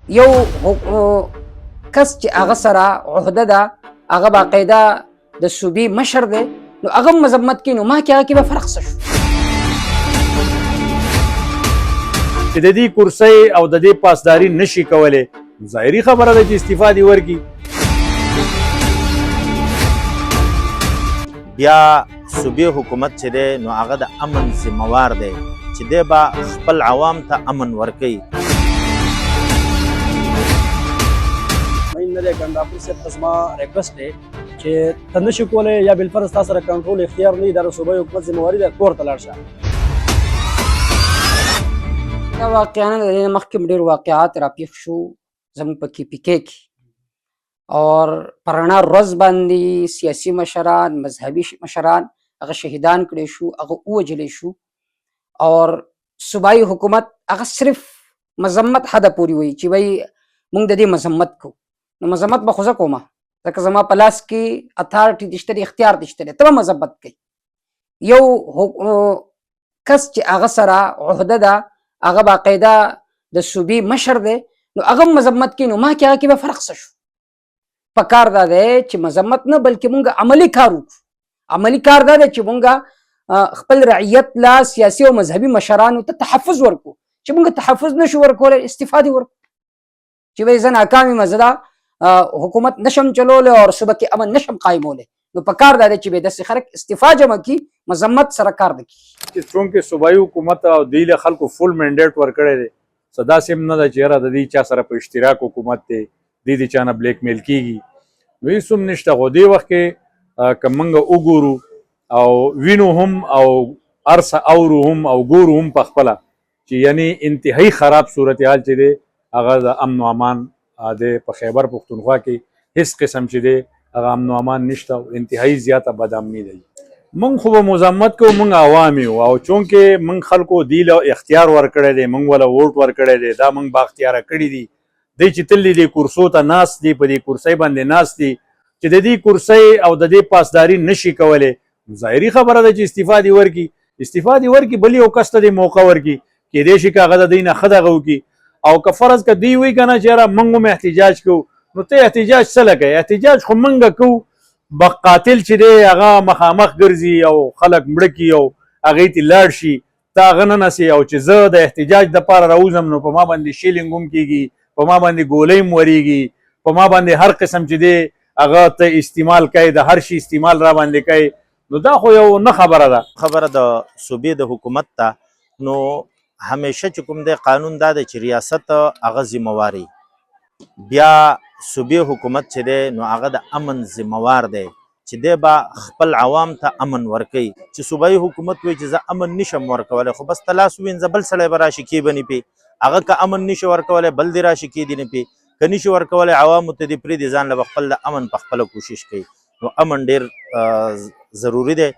یو کس چې هغه سره عهده ده، هغه باقاعده د صوبې مشر دی، نو هغه مذمت کوي، نو ما کې هغه کې به فرق څه شو؟ چې د دې کرسۍ او د دې پاسداري نشي کولی، ظاهري خبره ده چې استعفا دې ورکړي. بیا صوبې حکومت چې دی نو هغه د امن ذمہوار دی چې دی به خپل عوام ته امن ورکوي. نه دی ګنداپور صاحب ته زما ریکویسټ دی چې ته نشي کولی یا بالفرض تا سره کنټرول اختیار نه وي، دا د صوبې حکومت ذمہواري ده، کور ته لاړ شه. دا واقعا د دې نه مخکې ډېر واقعات راپېښ شو زموږ په KPK کې، اور په رڼا ورځ باندې سیاسي مشران، مذهبي مشران هغه شهیدان کړی شو، هغه ووژلی شو، اور صوبایي حکومت هغه صرف مذمت حده پورې وایي چې وایي موږ د دې مذمت کوو. نو مذمت به خو زه کومه، ځکه زما په لاس کې اتھارټي دې شته دی، اختیار دې شته دی، ته به مذمت کوي. یو کس چې هغه سره عهده ده، هغه باقاعده د صوبې مشر دی، نو هغه مذمت کوي، نو ما کې هغه کې به فرق څه شو؟ پکار دا دی چې مذمت نه بلکې مونږ عملی کار وکړو. عملی کار دا دی چې مونږ خپل رعیت لا سیاسي او مذهبي مشرانو ته تحفظ ورکړو، چې مونږ تحفظ نشو ورکولی، استعفا دې ورکړو چې وایي زه ناکام یم، زه دا حکومت نشم چلولی او صوبه کې امن نشم قایمولی. نو پکار دا دی چې به داسې خلک استعفا جمع کړي، مذمت سره کار نه کړي. چې چونکې صوبایي حکومت او دوی له خلکو فل منډیټ ورکړی دی، څه داسې هم نه ده چې یاره د دې چا سره په اشتراک حکومت دی، دې د چا نه بلیک میل کېږي، نو هېڅ هم نشته. خو دې وخت کې که موږ وګورو او وینو هم او هر څه اورو هم او ګورو هم په خپله چې یعنې انتهایي خراب صورتحال چې دی هغه د امن و امان دی په خیبر پښتونخوا کې هیڅ قسم چې دی هغه امن و امان نشته او انتهایي زیاته بدامني دی. موږ خو به مذمت کوو، موږ عوام یو، او چونکې موږ خلکو دې له اختیار ورکړی دی، موږ وله ووټ ورکړی دی، دا موږ بااختیاره کړي دي. دی چې تل دې کرسو ته ناست دي، په دې کرسۍ باندې ناست دي چې د دې کرسۍ او د دې پاسداري نشي کولی، ظاهري خبره ده چې استعفا دې ورکړي. استعفا دې ورکړي، بل یو کس ته دې موقع ورکړي، کیدای شي که هغه د دوی نه ښه دغه وکړي، او که فرض که دوی وایي که نه چې یاره موږ هم احتجاج کوو، نو ته احتجاج څه له کوې؟ احتجاج خو موږ کوو، قاتل چې دی هغه مخامخ ګرځي او خلک مړه کړي او هغې ته لاړ شي، ته هغه نه نسې، او چې زه د احتجاج دپاره راوځم نو په ما باندې شیلینګ هم کېږي، په ما باندې ګولۍ هم ورېږي، په ما باندې هر قسم چې دی هغه ته استعمال کوي، د هر شي استعمال را باندې کوي، نو دا خو یو نه خبره ده. خبره د صوبې د حکومت ته، نو همیشه چې کوم دی قانون دا دی چې ریاست هغه ذمہواري، بیا صوبې حکومت چې دی نو هغه د امن ذمہوار دی چې دی به خپل عوام ته امن ورکوي. چې صوبایي حکومت وایي چې زه امن نشم ورکولی، خو بس ته لاس ووینځه بل سړی به راشي کې به نه پې، هغه که امن نشي ورکولی بل دې راشي کې دې نه پې، که نشي ورکولی عوامو ته دې پرېږدي، ځان له به خپل د امن په خپله کوشش کوي. نو امن ډېر ضروري دی.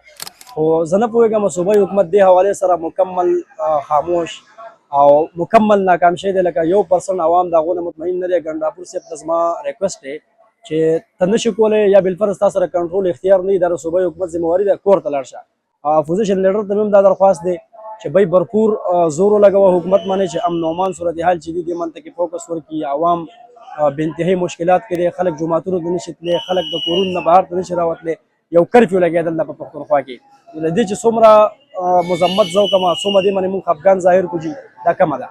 خو زه نه پوهېږم صوبایي حکومت دې حوالې سره مکمل خاموش او مکمل ناکام شوی دی، لکه 1% عوام د هغو نه مطمئن نه دی. ګنداپور صاحب ته زما ریکویسټ دی چې ته نشي کولی یا بالفرض تا سره کنټرول اختیار نه وي، دا د صوبایي حکومت ذمہواري ده، کور ته لاړ شه. اپوزیشن لیډر ته هم دا درخواست دی چې بھائی بھرپور زور ولګوه حکومت باندې چې امن و امان صورتحال چې دي دې منطقه کې فوکس ورکړي. عوام بې انتهایي مشکلات کې دي، خلک جوماتونو ته نشي تللی، خلک د کورونو نه بهر ته نشي راوتلی، یو کرفیو لګېدل ده په پښتونخوا کې. له دې چې څومره مذمت زه وکړم، څومره دې باندې موږ خفګان ظاهر کړو چې دا کمه ده.